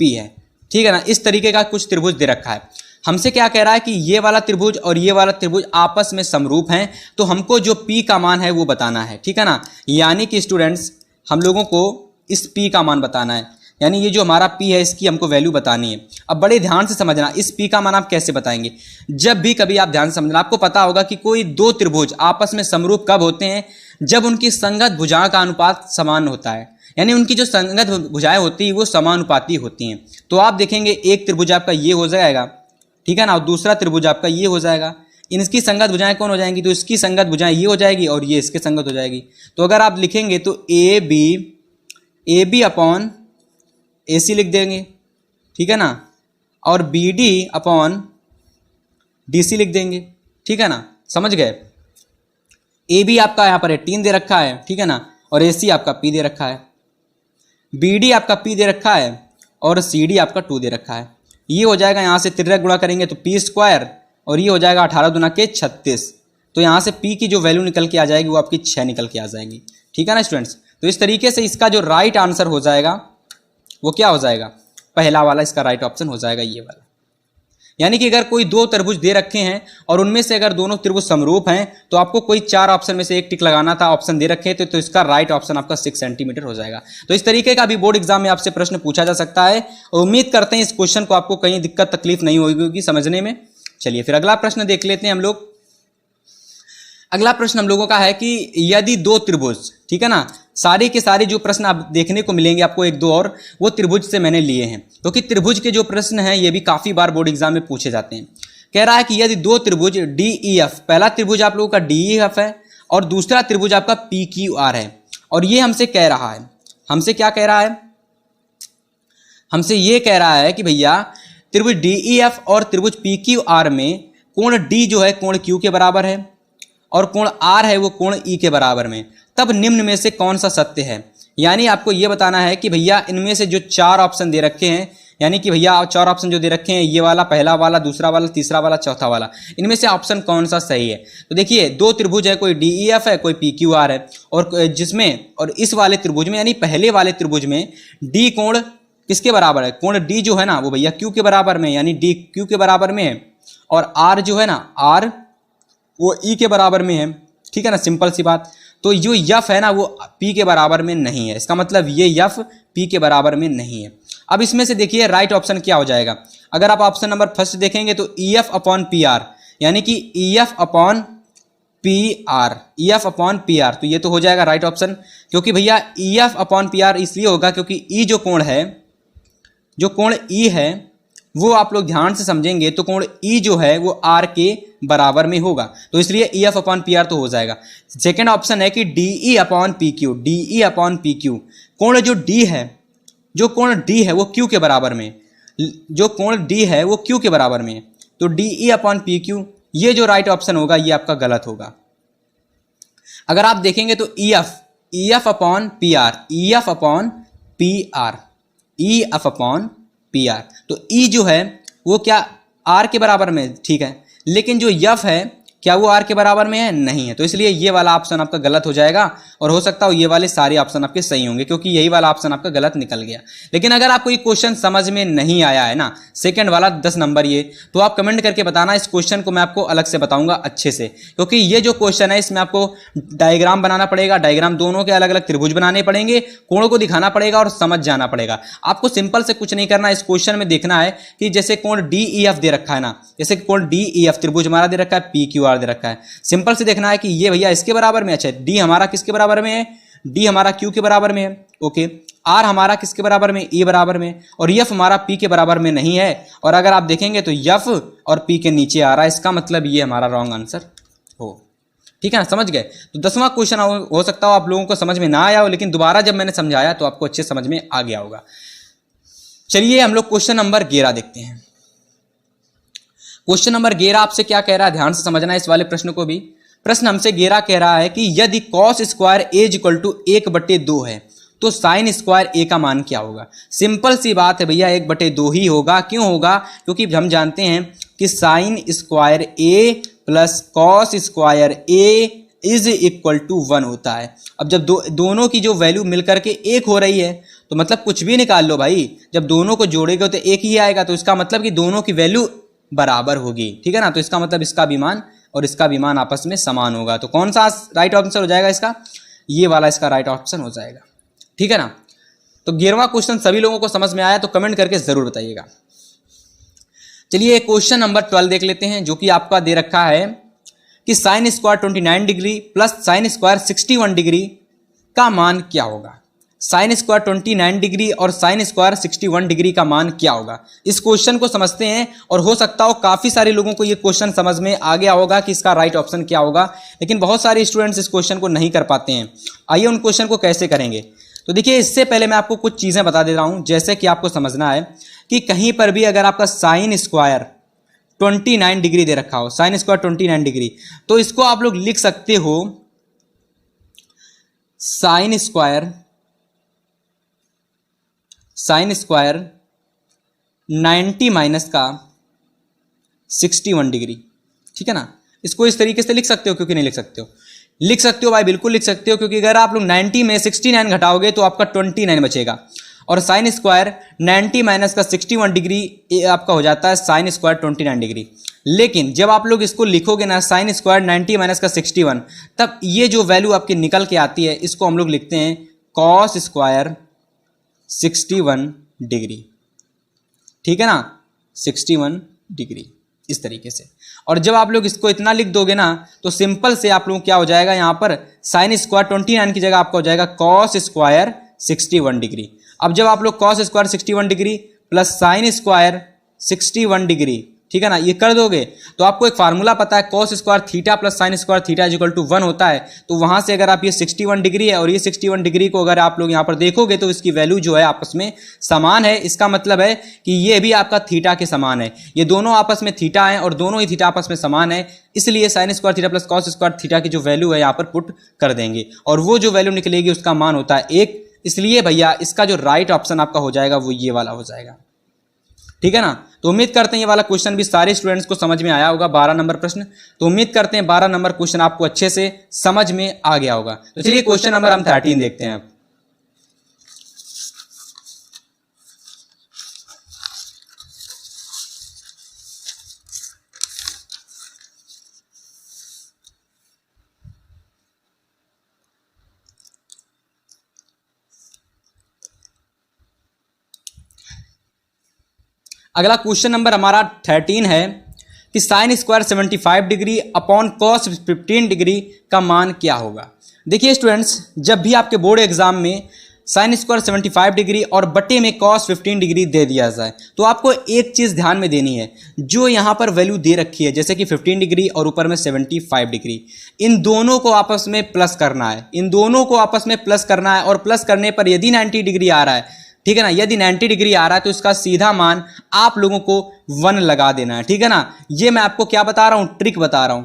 P है, ठीक है ना। इस तरीके का कुछ त्रिभुज दे रखा है। हमसे क्या कह रहा है कि ये वाला त्रिभुज और ये वाला त्रिभुज आपस में समरूप हैं, तो हमको जो P का मान है वो बताना है, ठीक है ना। यानी कि स्टूडेंट्स हम लोगों को इस P का मान बताना है, यानी ये जो हमारा P है इसकी हमको वैल्यू बतानी है। अब बड़े ध्यान से समझना, इस P का मान आप कैसे बताएंगे। जब भी कभी आप ध्यान से समझना, आपको पता होगा कि कोई दो त्रिभुज आपस में समरूप कब होते हैं, जब उनकी संगत भुजाओं का अनुपात समान होता है, यानी उनकी जो संगत भुजाएं होती है वो समानुपाती होती हैं। तो आप देखेंगे एक त्रिभुज आपका ये हो जाएगा, ठीक है ना, और दूसरा त्रिभुज आपका ये हो जाएगा। इनकी संगत भुजाएं कौन हो जाएंगी, तो इसकी संगत भुजाएं ये हो जाएगी और ये इसके संगत हो जाएगी। तो अगर आप लिखेंगे तो ए बी अपॉन ए सी लिख देंगे, ठीक है ना, और B D upon D C लिख देंगे, ठीक है ना, समझ गए। ए बी आपका यहाँ पर 3 दे रखा है, ठीक है ना, और ए सी आपका P दे रखा है, बी डी आपका P दे रखा है और सी डी आपका 2 दे रखा है। ये हो जाएगा, यहाँ से 13 गुणा करेंगे तो P स्क्वायर, और ये हो जाएगा 18 दूना के 36। तो यहाँ से P की जो वैल्यू निकल के आ जाएगी वो आपकी 6 निकल के आ जाएगी, ठीक है ना स्टूडेंट्स। तो इस तरीके से इसका जो राइट आंसर हो जाएगा वो क्या हो जाएगा, पहला वाला इसका राइट ऑप्शन हो जाएगा, ये वाला। यानी कि अगर कोई दो त्रिभुज दे रखे हैं और उनमें से अगर दोनों त्रिभुज समरूप हैं तो आपको कोई 4 ऑप्शन में से एक टिक लगाना था, ऑप्शन दे रखे थे, तो इसका राइट ऑप्शन आपका 6 सेंटीमीटर हो जाएगा। तो इस तरीके का भी बोर्ड एग्जाम में आपसे प्रश्न पूछा जा सकता है, और उम्मीद करते हैं इस क्वेश्चन को आपको कहीं दिक्कत तकलीफ नहीं होगी समझने में। चलिए फिर अगला प्रश्न देख लेते हैं हम लोग। अगला प्रश्न हम लोगों का है कि यदि दो त्रिभुज, ठीक है ना, सारे के सारे जो प्रश्न आप देखने को मिलेंगे आपको एक दो और वो त्रिभुज से मैंने लिए हैं, क्योंकि त्रिभुज के जो प्रश्न हैं ये भी काफी बार बोर्ड एग्जाम में पूछे जाते हैं। कह रहा है कि यदि दो त्रिभुज DEF, पहला त्रिभुज आप लोगों का DEF है और दूसरा त्रिभुज आपका PQR है, और ये हमसे कह रहा है, हमसे क्या कह रहा है, हमसे ये कह रहा है कि भैया त्रिभुज DEF और त्रिभुज PQR में कोण D जो है कोण Q के बराबर है और कोण R है वो कोण E के बराबर में, तब निम्न में से कौन सा सत्य है। यानी आपको ये बताना है कि भैया इनमें से जो 4 ऑप्शन दे रखे हैं, यानी कि भैया 4 ऑप्शन जो दे रखे हैं, ये वाला, पहला वाला, दूसरा वाला, तीसरा वाला, चौथा वाला, इनमें से ऑप्शन कौन सा सही है। तो देखिए दो त्रिभुज है, कोई DEF है कोई PQR है, और जिसमें, और इस वाले त्रिभुज में यानी पहले वाले त्रिभुज में D कोण किसके बराबर है, कोण D जो है ना वो भैया Q के बराबर में, यानी D Q के बराबर में है, और R जो है ना R वो E के बराबर में है, ठीक है ना, सिंपल सी बात। तो जो F है ना वो P के बराबर में नहीं है, इसका मतलब ये F P के बराबर में नहीं है। अब इसमें से देखिए राइट ऑप्शन क्या हो जाएगा। अगर आप ऑप्शन नंबर फर्स्ट देखेंगे तो EF अपॉन PR, यानी कि EF upon PR, EF upon PR, तो ये तो हो जाएगा राइट ऑप्शन, क्योंकि भैया EF अपॉन PR इसलिए होगा क्योंकि E जो कोण है, जो कोण E है वो आप लोग ध्यान से समझेंगे तो कोण E जो है वो R के बराबर में होगा, तो इसलिए EF अपॉन PR तो हो जाएगा। सेकेंड ऑप्शन है कि DE upon PQ, DE upon PQ, कोण जो D है, जो कोण D है वो Q के बराबर में, जो कोण D है वो Q के बराबर में, तो DE अपॉन PQ ये जो राइट ऑप्शन होगा ये आपका गलत होगा। अगर आप देखेंगे तो EF upon PR, EF upon PR, EF upon PR, तो E जो है वो क्या R के बराबर में, ठीक है, लेकिन जो F है क्या वो R के बराबर में है, नहीं है, तो इसलिए ये वाला ऑप्शन आपका गलत हो जाएगा, और हो सकता है ये वाले सारे ऑप्शन आपके सही होंगे, क्योंकि यही वाला ऑप्शन आपका गलत निकल गया। लेकिन अगर आपको ये क्वेश्चन समझ में नहीं आया है ना, सेकंड वाला 10 नंबर ये, तो आप कमेंट करके बताना, इस क्वेश्चन को मैं आपको अलग से बताऊंगा अच्छे से, क्योंकि ये जो क्वेश्चन है इसमें आपको डायग्राम बनाना पड़ेगा, डायग्राम दोनों के अलग अलग त्रिभुज बनाने पड़ेंगे, कोणों को दिखाना पड़ेगा और समझ जाना पड़ेगा। आपको सिंपल से कुछ नहीं करना, इस क्वेश्चन में देखना है कि जैसे कोण DEF दे रखा है ना, जैसे कोण DEF त्रिभुज हमारा दे रखा है, PQR दे रखा है, सिंपल से देखना है कि ये भैया इसके बराबर में, अच्छा D हमारा किसके बराबर में है, D हमारा Q के बराबर में है, ओके, R हमारा किसके बराबर में, E बराबर में, और F हमारा P के बराबर में नहीं है, और अगर आप देखेंगे तो F और P के नीचे आ रहा है, इसका मतलब ये हमारा रॉन्ग आंसर हो, ठीक है ना, समझ गए। तो 10वां क्वेश्चन हो सकता हो आप लोगों को समझ में ना आया हो, लेकिन दोबारा जब मैंने समझाया तो आपको अच्छे समझ में आ गया होगा। चलिए हम लोग क्वेश्चन नंबर 11 देखते हैं। क्वेश्चन नंबर 11 आपसे क्या कह रहा है, ध्यान से समझना है इस वाले प्रश्न को भी। प्रश्न हमसे 11 कह रहा है कि यदि cos square a equal to 1/2 है तो साइन स्क्वायर a का मान क्या होगा। सिंपल सी बात है भैया, 1/2 ही होगा। क्यों होगा, क्योंकि हम जानते हैं कि sine square a plus cos square a is equal to 1 होता है। अब जब दोनों की जो वैल्यू मिलकर के 1 हो रही है तो मतलब कुछ भी निकाल लो भाई, जब दोनों को जोड़ेगा तो 1 ही आएगा, तो इसका मतलब कि दोनों की वैल्यू बराबर होगी। ठीक है ना, तो इसका मतलब इसका भी मान और इसका भी मान आपस में समान होगा। तो कौन सा राइट आंसर हो जाएगा इसका? ये वाला इसका राइट ऑप्शन हो जाएगा। ठीक है ना, तो 11वां क्वेश्चन सभी लोगों को समझ में आया तो कमेंट करके जरूर बताइएगा। चलिए क्वेश्चन नंबर 12 देख लेते हैं, जो कि आपका दे रखा है कि sine square 29 degree plus sine square 61 degree का मान क्या होगा। साइन स्क्वायर 29 डिग्री और साइन स्क्वायर 61 डिग्री का मान क्या होगा। इस क्वेश्चन को समझते हैं और हो सकता हो काफी सारे लोगों को ये क्वेश्चन समझ में आ गया होगा कि इसका राइट ऑप्शन क्या होगा, लेकिन बहुत सारे स्टूडेंट्स इस क्वेश्चन को नहीं कर पाते हैं। आइए उन क्वेश्चन को कैसे करेंगे। तो देखिए, इससे पहले मैं आपको कुछ चीजें बता दे रहा हूं, जैसे कि आपको समझना है कि कहीं पर भी अगर आपका साइन स्क्वायर 29 डिग्री दे रखा हो, साइन स्क्वायर 29 डिग्री, तो इसको आप लोग लिख सकते हो साइन स्क्वायर 90 माइनस का 61 डिग्री। ठीक है ना, इसको इस तरीके से लिख सकते हो, क्योंकि नहीं लिख सकते हो? लिख सकते हो भाई, बिल्कुल लिख सकते हो, क्योंकि अगर आप लोग 90 में 69 घटाओगे तो आपका 29 बचेगा। और साइन स्क्वायर 90 माइनस का 61 डिग्री आपका हो जाता है साइन स्क्वायर 29 डिग्री। लेकिन जब आप लोग इसको लिखोगे ना साइन स्क्वायर 90 माइनस का 61, तब ये जो वैल्यू आपकी निकल के आती है इसको हम लोग लिखते हैं कॉस स्क्वायर 61 डिग्री। ठीक है ना, 61 डिग्री इस तरीके से। और जब आप लोग इसको इतना लिख दोगे ना तो सिंपल से आप लोग क्या हो जाएगा, यहां पर साइन स्क्वायर 29 की जगह आपका हो जाएगा कॉस स्क्वायर 61 डिग्री। अब जब आप लोग cos square 61 degree plus sine square 61 degree, ठीक है ना, ये कर दोगे तो आपको एक फार्मूला पता है, cos square theta plus sine square theta is equal to 1 होता है। तो वहां से अगर आप ये 61 डिग्री है और ये 61 डिग्री को अगर आप लोग यहां पर देखोगे तो इसकी वैल्यू जो है आपस में समान है। इसका मतलब है कि ये भी आपका थीटा के समान है, ये दोनों आपस में थीटा है और दोनों ही थीटा आपस में समान है। इसलिए sign square theta plus cos square theta की जो वैल्यू है यहाँ पर पुट कर देंगे और वो जो वैल्यू निकलेगी उसका मान होता है 1। इसलिए भैया इसका जो राइट ऑप्शन आपका हो जाएगा वो ये वाला हो जाएगा। ठीक है ना, तो उम्मीद करते हैं ये वाला क्वेश्चन भी सारे स्टूडेंट्स को समझ में आया होगा, 12 नंबर प्रश्न। तो उम्मीद करते हैं 12 नंबर क्वेश्चन आपको अच्छे से समझ में आ गया होगा। तो चलिए क्वेश्चन नंबर हम 13 देखते हैं। अगला क्वेश्चन नंबर हमारा 13 है कि sine square 75 degree upon cos 15 degree का मान क्या होगा। देखिए स्टूडेंट्स, जब भी आपके बोर्ड एग्जाम में साइन स्क्वायर 75 डिग्री और बटे में कॉस 15 डिग्री दे दिया जाए तो आपको एक चीज़ ध्यान में देनी है, जो यहाँ पर वैल्यू दे रखी है जैसे कि 15 डिग्री और ऊपर में 75 डिग्री, इन दोनों को आपस में प्लस करना है, इन दोनों को आपस में प्लस करना है। और प्लस करने पर यदि 90 डिग्री आ रहा है, ठीक है ना, यदि 90 डिग्री आ रहा है तो इसका सीधा मान आप लोगों को 1 लगा देना है। ठीक है ना, ये मैं आपको क्या बता रहा हूं, ट्रिक बता रहा हूं।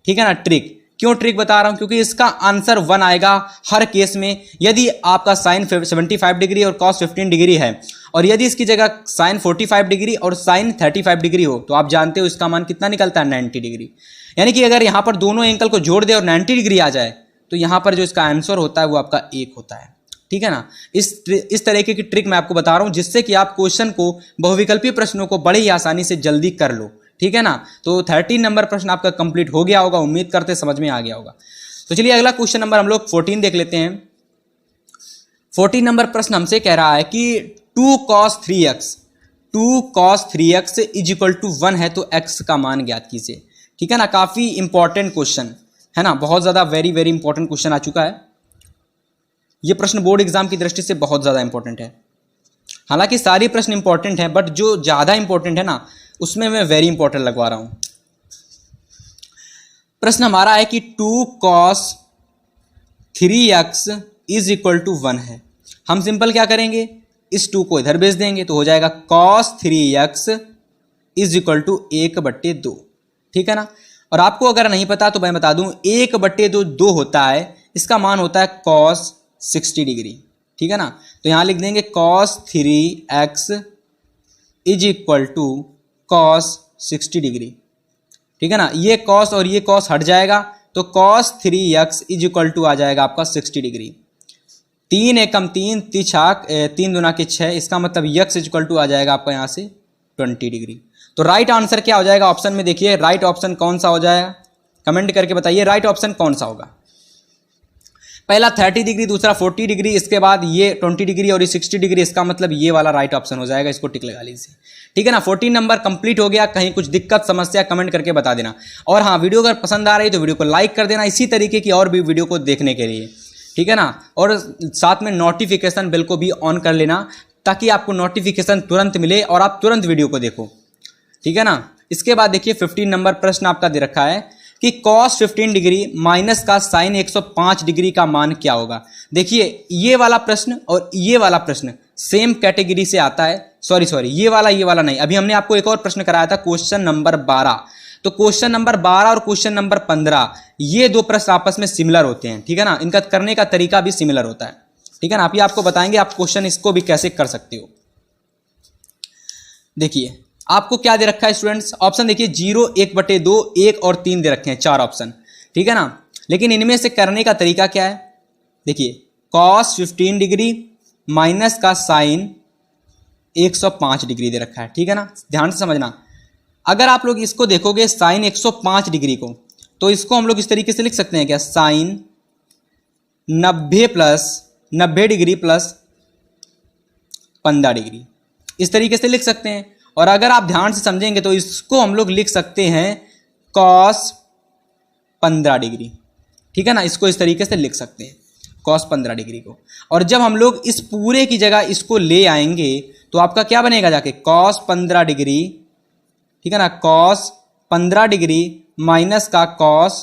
ठीक है ना, ट्रिक क्यों ट्रिक बता रहा हूं, क्योंकि इसका आंसर 1 आएगा हर केस में। यदि आपका साइन 75 डिग्री और कॉस 15 डिग्री है और यदि इसकी जगह साइन 45 डिग्री और साइन 35 डिग्री हो तो आप जानते हो इसका मान कितना निकलता है, 90 डिग्री। यानी कि अगर यहां पर दोनों एंगल को जोड़ दे और 90 डिग्री आ जाए तो यहां पर जो इसका आंसर होता है वो आपका 1 होता है। ठीक है ना, इस तरीके की ट्रिक मैं आपको बता रहा हूं जिससे कि आप क्वेश्चन को बहुविकल्पी प्रश्नों को बड़े ही आसानी से जल्दी कर लो। ठीक है ना, तो 13 नंबर प्रश्न आपका कंप्लीट हो गया होगा, उम्मीद करते समझ में आ गया होगा। तो चलिए अगला क्वेश्चन नंबर हम लोग 14 देख लेते हैं। 14 नंबर प्रश्न हमसे कह रहा है कि 2 cos 3x is equal to 1 है तो x का मान ज्ञात कीजिए। ठीक है ना, काफी इंपॉर्टेंट क्वेश्चन है ना, बहुत ज्यादा वेरी वेरी इंपॉर्टेंट क्वेश्चन आ चुका है। ये प्रश्न बोर्ड एग्जाम की दृष्टि से बहुत ज्यादा इंपॉर्टेंट है। हालांकि सारे प्रश्न इंपॉर्टेंट हैं बट जो ज्यादा इंपॉर्टेंट है ना उसमें मैं वेरी इंपॉर्टेंट लगवा रहा हूं। प्रश्न हमारा है कि 2 cos 3x is equal to 1 है। हम सिंपल क्या करेंगे, इस 2 को इधर भेज देंगे तो हो जाएगा cos 3x is equal to 1/2। ठीक है ना, और आपको अगर नहीं पता तो मैं बता दूं 1/2 2 होता है, इसका मान होता है cos 60 डिग्री। ठीक है ना, तो यहां लिख देंगे cos 3x is equal to cos 60 degree. ठीक है ना, ये cos और ये cos हट जाएगा तो cos 3x is equal to आ जाएगा आपका 60 डिग्री। 3 एकम 3 3 दूना के 6, इसका मतलब x इज इक्वल टू आ जाएगा आपका यहां से 20 डिग्री। तो राइट आंसर क्या हो जाएगा ऑप्शन में, देखिए राइट ऑप्शन कौन सा हो जाएगा, कमेंट करके बताइए राइट ऑप्शन कौन सा होगा। पहला 30 डिग्री, दूसरा 40 डिग्री, इसके बाद ये 20 डिग्री और ये 60 डिग्री, इसका मतलब ये वाला राइट ऑप्शन हो जाएगा, इसको टिक लगा लीजिए। ठीक है ना, 14 नंबर कंप्लीट हो गया। कहीं कुछ दिक्कत समस्या कमेंट करके बता देना। और हाँ, वीडियो अगर पसंद आ रही है तो वीडियो को लाइक कर देना इसी तरीके की और भी वीडियो को देखने के लिए। ठीक है ना, और साथ में नोटिफिकेशन बेल को भी ऑन कर लेना ताकि आपको नोटिफिकेशन तुरंत मिले और आप तुरंत वीडियो को देखो। ठीक है ना, इसके बाद देखिए 15 नंबर प्रश्न आपका दे रखा है कि cos 15 डिग्री माइनस का साइन 105 डिग्री का मान क्या होगा। देखिए ये वाला प्रश्न और ये वाला प्रश्न सेम कैटेगरी से आता है। सॉरी ये वाला नहीं। अभी हमने आपको एक और प्रश्न कराया था क्वेश्चन नंबर 12। तो क्वेश्चन नंबर 12 और क्वेश्चन नंबर 15 ये दो प्रश्न आपस में सिमिलर होते हैं। ठीक है ना, इनका करने का तरीका भी सिमिलर होता है। ठीक है ना, अभी आपको बताएंगे आप क्वेश्चन इसको भी कैसे कर सकते हो। देखिए आपको क्या दे रखा है स्टूडेंट्स, ऑप्शन देखिए 0, 1/2, 1 और 3 दे रखे हैं, 4 ऑप्शन। ठीक है ना, लेकिन इनमें से करने का तरीका क्या है, देखिए cos 15 डिग्री माइनस का साइन 105 डिग्री दे रखा है। ठीक है ना, ध्यान से समझना। अगर आप लोग इसको देखोगे साइन 105 डिग्री को, तो इसको हम लोग इस तरीके से लिख सकते हैं क्या, साइन 90 डिग्री प्लस 15 डिग्री, इस तरीके से लिख सकते हैं। और अगर आप ध्यान से समझेंगे तो इसको हम लोग लिख सकते हैं cos 15 डिग्री। ठीक है ना, इसको इस तरीके से लिख सकते हैं cos 15 डिग्री को। और जब हम लोग इस पूरे की जगह इसको ले आएंगे तो आपका क्या बनेगा जाके cos 15 डिग्री। ठीक है ना, cos 15 डिग्री माइनस का cos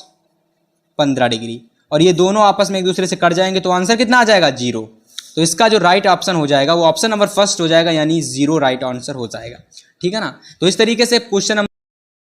15 डिग्री, और ये दोनों आपस में एक दूसरे से कट जाएंगे तो आंसर कितना आ जाएगा, 0। तो इसका जो राइट ऑप्शन हो जाएगा वो ऑप्शन नंबर फर्स्ट हो जाएगा, यानी 0 राइट आंसर हो जाएगा। ठीक है ना, तो इस तरीके से क्वेश्चन